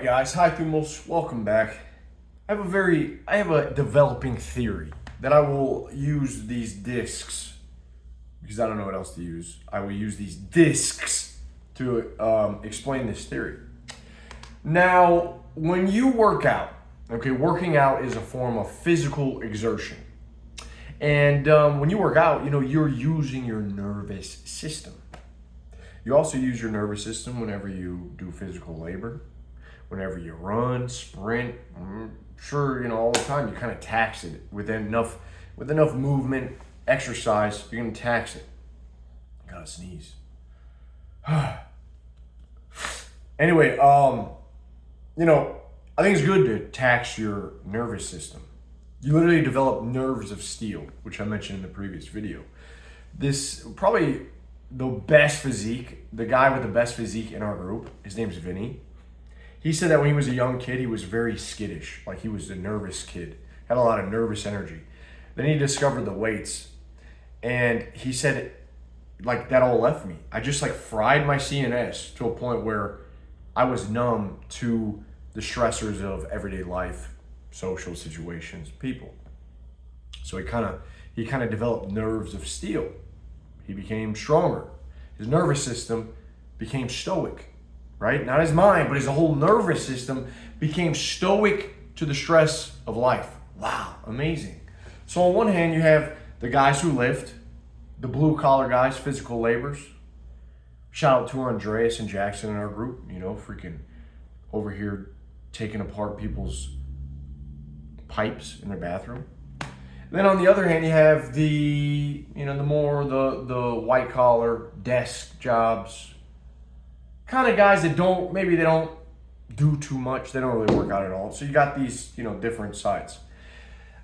Alright guys, High Thumos, welcome back. I have a developing theory that I will use these discs, because I don't know what else to use. I will use these discs to explain this theory. Now, when you work out, okay, working out is a form of physical exertion. And when you work out, you're using your nervous system. You also use your nervous system whenever you do physical labor, whenever you run, sprint. I'm sure, all the time you kind of tax it with enough movement, exercise. You're gonna tax it. Gotta sneeze. Anyway, I think it's good to tax your nervous system. You literally develop nerves of steel, which I mentioned in the previous video. This probably the best physique, the guy with the best physique in our group, his name's Vinny. He said that when he was a young kid, he was very skittish, like he was a nervous kid, had a lot of nervous energy. Then he discovered the weights, and he said, like, that all left me. I just fried my CNS to a point where I was numb to the stressors of everyday life, social situations, people. So he kind of developed nerves of steel. He became stronger. His nervous system became stoic, right? Not his mind, but his whole nervous system became stoic to the stress of life. Wow, amazing. So on one hand, you have the guys who lift, the blue collar guys, physical laborers. Shout out to Andreas and Jackson in our group, freaking over here taking apart people's pipes in their bathroom. Then on the other hand, you have the white collar desk jobs, kind of guys that don't do too much. They don't really work out at all. So you got these, different sides.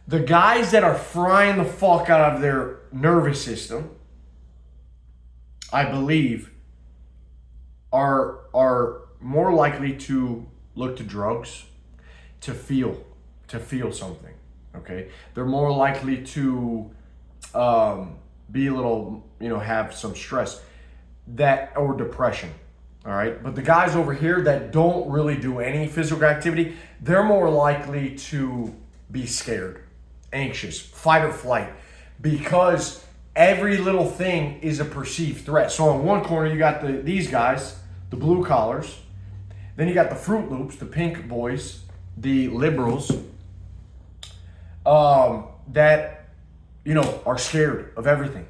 The guys that are frying the fuck out of their nervous system, I believe, are more likely to look to drugs to feel something. Okay, they're more likely to be a little, have some stress or depression. All right, but the guys over here that don't really do any physical activity, they're more likely to be scared, anxious, fight or flight, because every little thing is a perceived threat. So on one corner you got these guys, the blue collars, then you got the Fruit Loops, the pink boys, the liberals. That are scared of everything.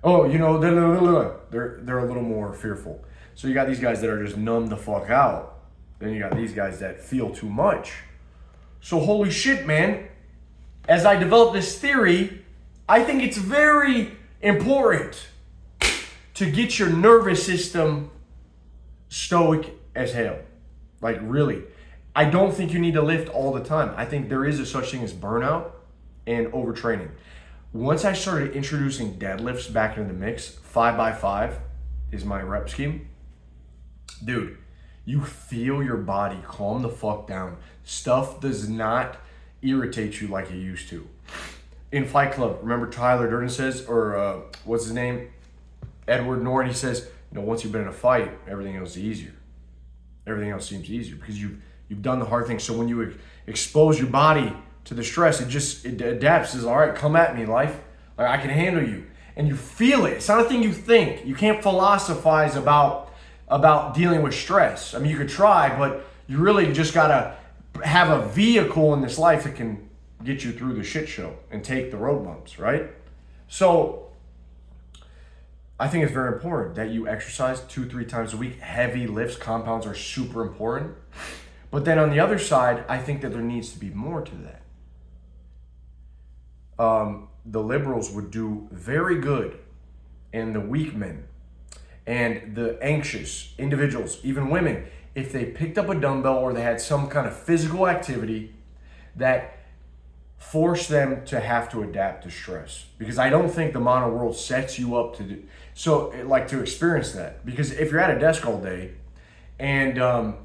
Oh, they're a little more fearful. So you got these guys that are just numb the fuck out. Then you got these guys that feel too much. So holy shit, man. As I develop this theory, I think it's very important to get your nervous system stoic as hell. Like, really. I don't think you need to lift all the time. I think there is a such thing as burnout and overtraining. Once I started introducing deadlifts back into the mix, 5x5 is my rep scheme. Dude, you feel your body calm the fuck down. Stuff does not irritate you like it used to. In Fight Club, remember Tyler Durden says, or what's his name? Edward Norton, he says, once you've been in a fight, everything else is easier. Everything else seems easier because you've done the hard thing. So when you expose your body to the stress, it adapts. It says, all right, come at me, life. Like, I can handle you. And you feel it. It's not a thing you think. You can't philosophize about dealing with stress. I mean, you could try, but you really just got to have a vehicle in this life that can get you through the shit show and take the road bumps, right? So I think it's very important that you exercise 2-3 times a week. Heavy lifts, compounds are super important. But then on the other side, I think that there needs to be more to that. The liberals would do very good, and the weak men and the anxious individuals, even women, if they picked up a dumbbell or they had some kind of physical activity that forced them to have to adapt to stress. Because I don't think the modern world sets you up to experience that. Because if you're at a desk all day, and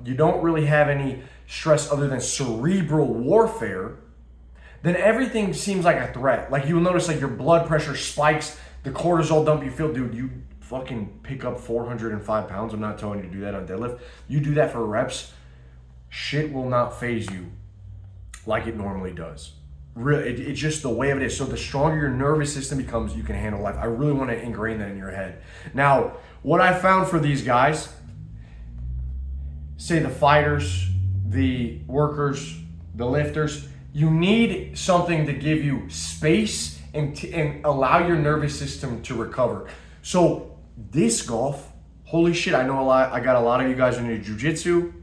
you don't really have any stress other than cerebral warfare, then everything seems like a threat. Like, you'll notice your blood pressure spikes, the cortisol dump. You feel, dude, you fucking pick up 405 pounds. I'm not telling you to do that on deadlift. You do that for reps. shit will not phase you like it normally does. Really, it's just the way of it is. So the stronger your nervous system becomes, you can handle life. I really want to ingrain that in your head. Now, what I found for these guys, say the fighters, the workers, the lifters, you need something to give you space and allow your nervous system to recover. So disc golf, holy shit, I know a lot. I got a lot of you guys into jiu-jitsu.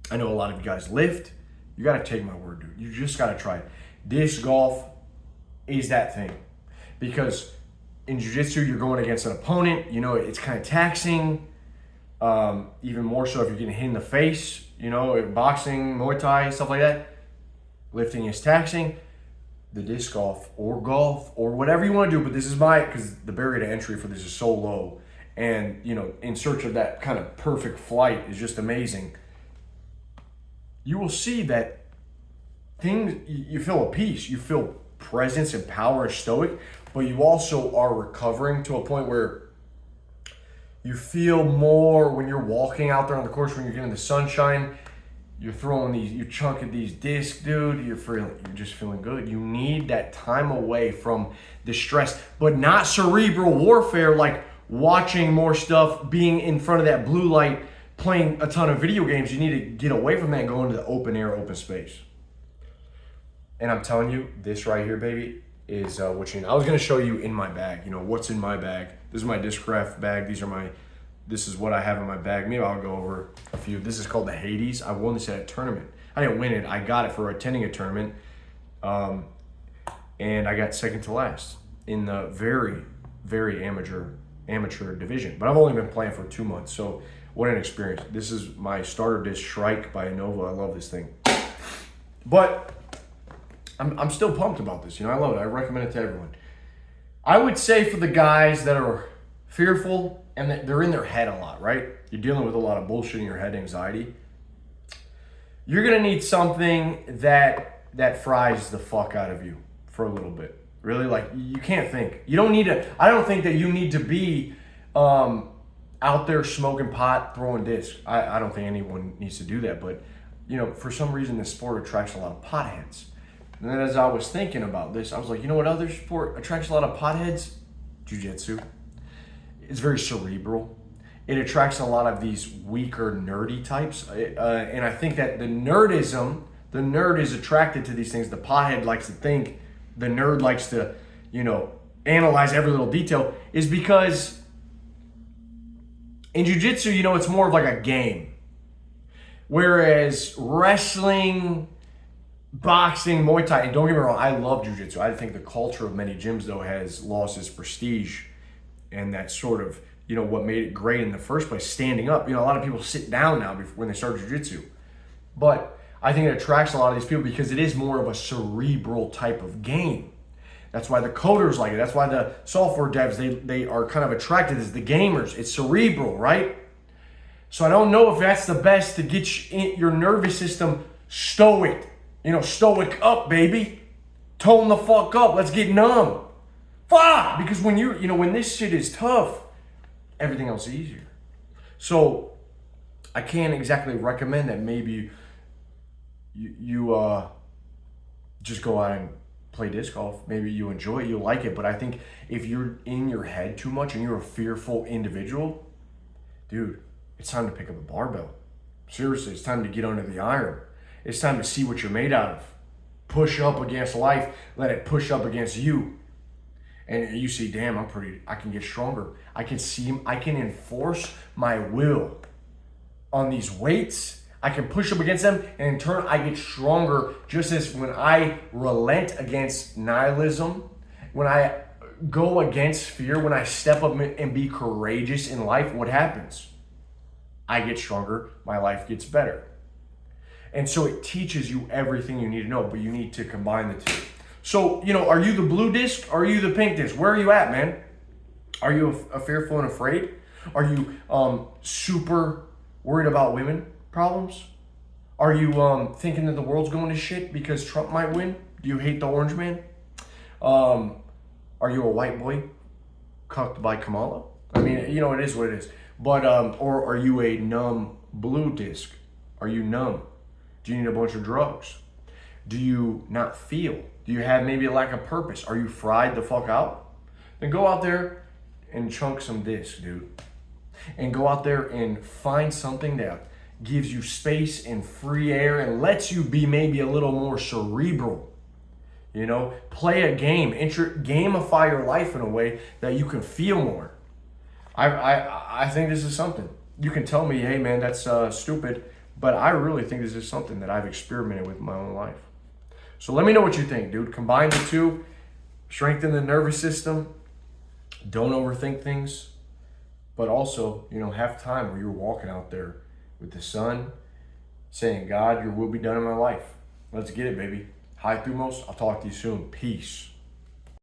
I know a lot of you guys lift. You got to take my word, dude. You just got to try it. Disc golf is that thing. Because in jiu-jitsu, you're going against an opponent. You know, it's kind of taxing. Even more so if you're getting hit in the face. You know, boxing, Muay Thai, stuff like that. Lifting is taxing. The disc golf or whatever you want to do, but this is because the barrier to entry for this is so low. And, you know, in search of that kind of perfect flight is just amazing. You will see that you feel a peace, you feel presence and power and stoic, but you also are recovering to a point where you feel more when you're walking out there on the course, when you're getting the sunshine, you're chunking these discs, dude, you're just feeling good. You need that time away from the stress, but not cerebral warfare, like watching more stuff, being in front of that blue light, playing a ton of video games. You need to get away from that and go into the open air, open space. And I'm telling you, this right here, baby, is what you need. I was going to show you in my bag, you know, what's in my bag. This is my Discraft bag. This is what I have in my bag. Maybe I'll go over a few. This is called the Hades. I won this at a tournament. I didn't win it. I got it for attending a tournament. And I got second to last in the very, very amateur division. But I've only been playing for 2 months. So what an experience. This is my starter disc Shrike by Innova. I love this thing. But I'm still pumped about this. You know, I love it. I recommend it to everyone. I would say for the guys that are fearful and that they're in their head a lot, right? You're dealing with a lot of bullshit in your head, anxiety. You're gonna need something that fries the fuck out of you for a little bit. Really, like, you can't think. You don't need to. I don't think that you need to be out there smoking pot, throwing discs. I don't think anyone needs to do that. But you know, for some reason, this sport attracts a lot of potheads. And then as I was thinking about this, I was like, you know what other sport attracts a lot of potheads? Jiu-jitsu. It's very cerebral. It attracts a lot of these weaker, nerdy types. And I think that the nerd is attracted to these things. The pothead likes to think. The nerd likes to, you know, analyze every little detail. Is because in jiu-jitsu, you know, it's more of like a game. Whereas wrestling, boxing, Muay Thai, and don't get me wrong, I love jiu-jitsu. I think the culture of many gyms, though, has lost its prestige and that sort of, you know, what made it great in the first place, standing up. You know, a lot of people sit down now when they start jiu-jitsu. But I think it attracts a lot of these people because it is more of a cerebral type of game. That's why the coders like it. That's why the software devs, they are kind of attracted as the gamers. It's cerebral, right? So I don't know if that's the best to get your nervous system stoic. You know, stoic up, baby. Tone the fuck up. Let's get numb. Fuck! Because when this shit is tough, everything else is easier. So I can't exactly recommend that maybe you just go out and play disc golf. Maybe you enjoy it, you like it. But I think if you're in your head too much and you're a fearful individual, dude, it's time to pick up a barbell. Seriously, it's time to get under the iron. It's time to see what you're made out of. Push up against life. Let it push up against you. And you see, damn, I can get stronger. I can enforce my will on these weights. I can push up against them, and in turn, I get stronger. Just as when I relent against nihilism, when I go against fear, when I step up and be courageous in life, what happens? I get stronger, my life gets better. And so it teaches you everything you need to know, but you need to combine the two. So, you know, are you the blue disc? Or are you the pink disc? Where are you at, man? Are you fearful and afraid? Are you super worried about women problems? Are you thinking that the world's going to shit because Trump might win? Do you hate the orange man? Are you a white boy cucked by Kamala? I mean, you know, it is what it is. But or are you a numb blue disc? Are you numb? Do you need a bunch of drugs? Do you not feel? Do you have maybe a lack of purpose? Are you fried the fuck out? Then go out there and chunk some disc, dude. And go out there and find something that gives you space and free air and lets you be maybe a little more cerebral. You know, play a game, gamify your life in a way that you can feel more. I think this is something. You can tell me, hey man, that's stupid, but I really think this is something that I've experimented with in my own life. So let me know what you think, dude. Combine the two, strengthen the nervous system, don't overthink things, but also, you know, have time where you're walking out there with the sun, saying, God, your will be done in my life. Let's get it, baby. High Thumos, I'll talk to you soon. Peace.